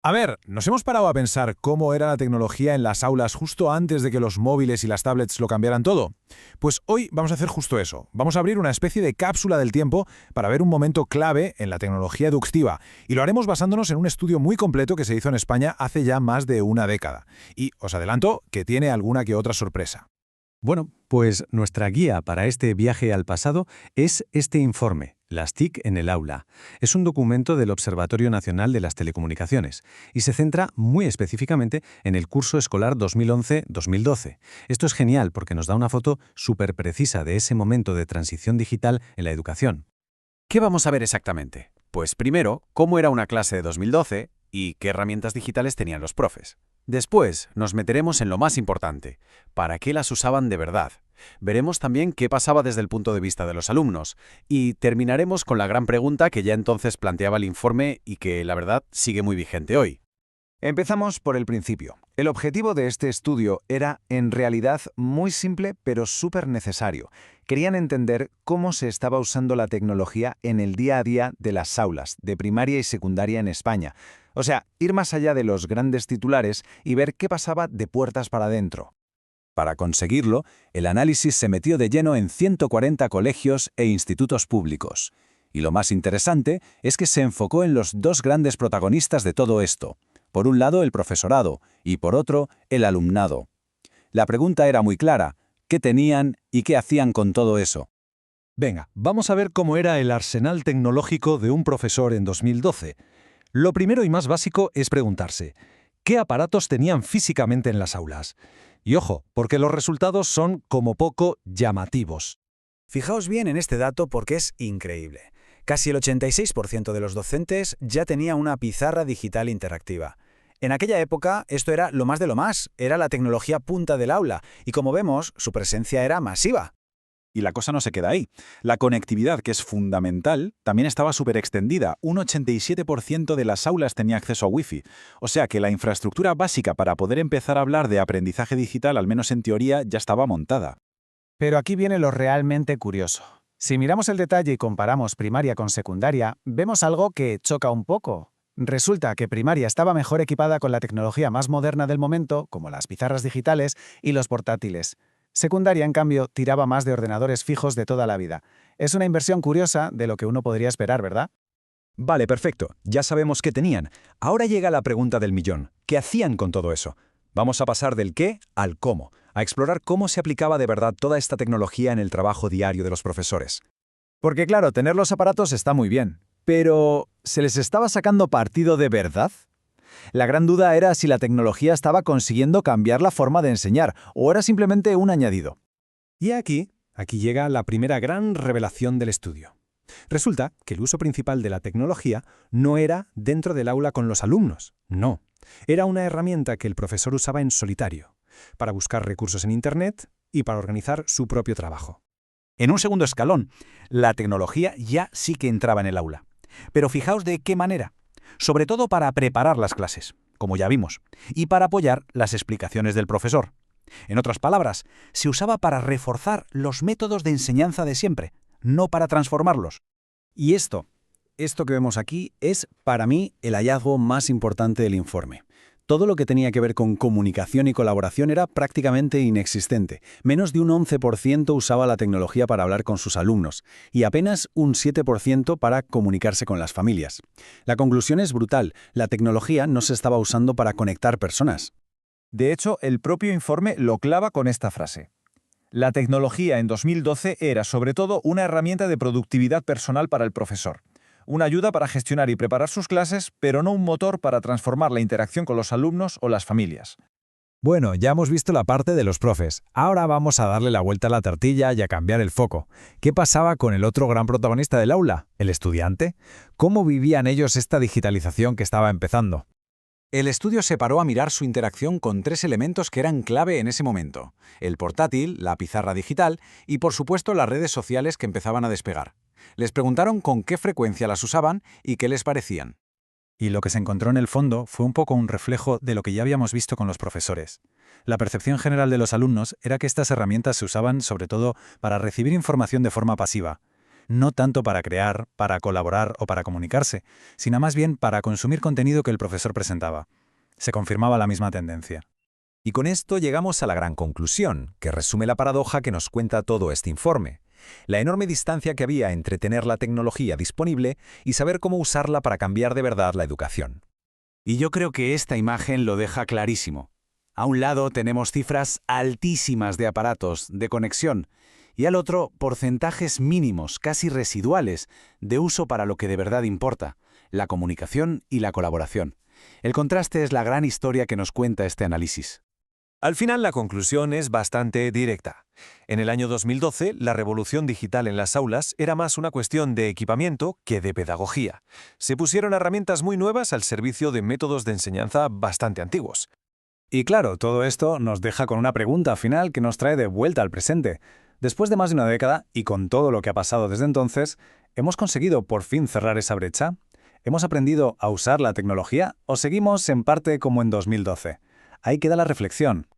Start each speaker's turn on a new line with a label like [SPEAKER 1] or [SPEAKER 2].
[SPEAKER 1] A ver, nos hemos parado a pensar cómo era la tecnología en las aulas justo antes de que los móviles y las tablets lo cambiaran todo. Pues hoy vamos a hacer justo eso. Vamos a abrir una especie de cápsula del tiempo para ver un momento clave en la tecnología educativa. Y lo haremos basándonos en un estudio muy completo que se hizo en España hace ya más de una década. Y os adelanto que tiene alguna que otra sorpresa.
[SPEAKER 2] Bueno, pues nuestra guía para este viaje al pasado es este informe, Las TIC en el aula. Es un documento del Observatorio Nacional de las Telecomunicaciones y se centra muy específicamente en el curso escolar 2011-2012. Esto es genial porque nos da una foto súper precisa de ese momento de transición digital en la educación.
[SPEAKER 3] ¿Qué vamos a ver exactamente? Pues primero, cómo era una clase de 2012 y qué herramientas digitales tenían los profes. Después, nos meteremos en lo más importante, ¿para qué las usaban de verdad? Veremos también qué pasaba desde el punto de vista de los alumnos y terminaremos con la gran pregunta que ya entonces planteaba el informe y que, la verdad, sigue muy vigente hoy.
[SPEAKER 4] Empezamos por el principio. El objetivo de este estudio era, en realidad, muy simple pero súper necesario. Querían entender cómo se estaba usando la tecnología en el día a día de las aulas, de primaria y secundaria en España. O sea, ir más allá de los grandes titulares y ver qué pasaba de puertas para adentro.
[SPEAKER 5] Para conseguirlo, el análisis se metió de lleno en 140 colegios e institutos públicos. Y lo más interesante es que se enfocó en los dos grandes protagonistas de todo esto. Por un lado, el profesorado, y por otro, el alumnado. La pregunta era muy clara: ¿qué tenían y qué hacían con todo eso?
[SPEAKER 6] Venga, vamos a ver cómo era el arsenal tecnológico de un profesor en 2012. Lo primero y más básico es preguntarse, ¿qué aparatos tenían físicamente en las aulas? Y ojo, porque los resultados son, como poco, llamativos.
[SPEAKER 7] Fijaos bien en este dato porque es increíble. Casi el 86% de los docentes ya tenía una pizarra digital interactiva. En aquella época, esto era lo más de lo más, era la tecnología punta del aula, y como vemos, su presencia era masiva.
[SPEAKER 8] Y la cosa no se queda ahí. La conectividad, que es fundamental, también estaba súper extendida. Un 87% de las aulas tenía acceso a Wi-Fi. O sea que la infraestructura básica para poder empezar a hablar de aprendizaje digital, al menos en teoría, ya estaba montada.
[SPEAKER 9] Pero aquí viene lo realmente curioso. Si miramos el detalle y comparamos primaria con secundaria, vemos algo que choca un poco. Resulta que primaria estaba mejor equipada con la tecnología más moderna del momento, como las pizarras digitales y los portátiles. Secundaria, en cambio, tiraba más de ordenadores fijos de toda la vida. Es una inversión curiosa de lo que uno podría esperar, ¿verdad?
[SPEAKER 6] Vale, perfecto. Ya sabemos qué tenían. Ahora llega la pregunta del millón. ¿Qué hacían con todo eso? Vamos a pasar del qué al cómo, a explorar cómo se aplicaba de verdad toda esta tecnología en el trabajo diario de los profesores.
[SPEAKER 4] Porque claro, tener los aparatos está muy bien, pero ¿se les estaba sacando partido de verdad? La gran duda era si la tecnología estaba consiguiendo cambiar la forma de enseñar o era simplemente un añadido.
[SPEAKER 2] Y aquí llega la primera gran revelación del estudio. Resulta que el uso principal de la tecnología no era dentro del aula con los alumnos, no. Era una herramienta que el profesor usaba en solitario, para buscar recursos en Internet y para organizar su propio trabajo.
[SPEAKER 3] En un segundo escalón, la tecnología ya sí que entraba en el aula. Pero fijaos de qué manera. Sobre todo para preparar las clases, como ya vimos, y para apoyar las explicaciones del profesor. En otras palabras, se usaba para reforzar los métodos de enseñanza de siempre, no para transformarlos.
[SPEAKER 2] Y esto que vemos aquí es, para mí, el hallazgo más importante del informe. Todo lo que tenía que ver con comunicación y colaboración era prácticamente inexistente. Menos de un 11% usaba la tecnología para hablar con sus alumnos y apenas un 7% para comunicarse con las familias. La conclusión es brutal. La tecnología no se estaba usando para conectar personas.
[SPEAKER 4] De hecho, el propio informe lo clava con esta frase. La tecnología en 2012 era sobre todo una herramienta de productividad personal para el profesor. Una ayuda para gestionar y preparar sus clases, pero no un motor para transformar la interacción con los alumnos o las familias.
[SPEAKER 1] Bueno, ya hemos visto la parte de los profes. Ahora vamos a darle la vuelta a la tortilla y a cambiar el foco. ¿Qué pasaba con el otro gran protagonista del aula, el estudiante? ¿Cómo vivían ellos esta digitalización que estaba empezando?
[SPEAKER 5] El estudio se paró a mirar su interacción con tres elementos que eran clave en ese momento: el portátil, la pizarra digital y, por supuesto, las redes sociales que empezaban a despegar. Les preguntaron con qué frecuencia las usaban y qué les parecían.
[SPEAKER 2] Y lo que se encontró en el fondo fue un poco un reflejo de lo que ya habíamos visto con los profesores. La percepción general de los alumnos era que estas herramientas se usaban sobre todo para recibir información de forma pasiva. no tanto para crear, para colaborar o para comunicarse, sino más bien para consumir contenido que el profesor presentaba. Se confirmaba la misma tendencia.
[SPEAKER 10] Y con esto llegamos a la gran conclusión, que resume la paradoja que nos cuenta todo este informe. La enorme distancia que había entre tener la tecnología disponible y saber cómo usarla para cambiar de verdad la educación.
[SPEAKER 3] Y yo creo que esta imagen lo deja clarísimo. A un lado tenemos cifras altísimas de aparatos, de conexión, y al otro porcentajes mínimos, casi residuales, de uso para lo que de verdad importa, la comunicación y la colaboración. El contraste es la gran historia que nos cuenta este análisis.
[SPEAKER 11] Al final, la conclusión es bastante directa. En el año 2012, la revolución digital en las aulas era más una cuestión de equipamiento que de pedagogía. Se pusieron herramientas muy nuevas al servicio de métodos de enseñanza bastante antiguos.
[SPEAKER 2] Y claro, todo esto nos deja con una pregunta final que nos trae de vuelta al presente. Después de más de una década, y con todo lo que ha pasado desde entonces, ¿hemos conseguido por fin cerrar esa brecha? ¿Hemos aprendido a usar la tecnología o seguimos en parte como en 2012? Ahí queda la reflexión.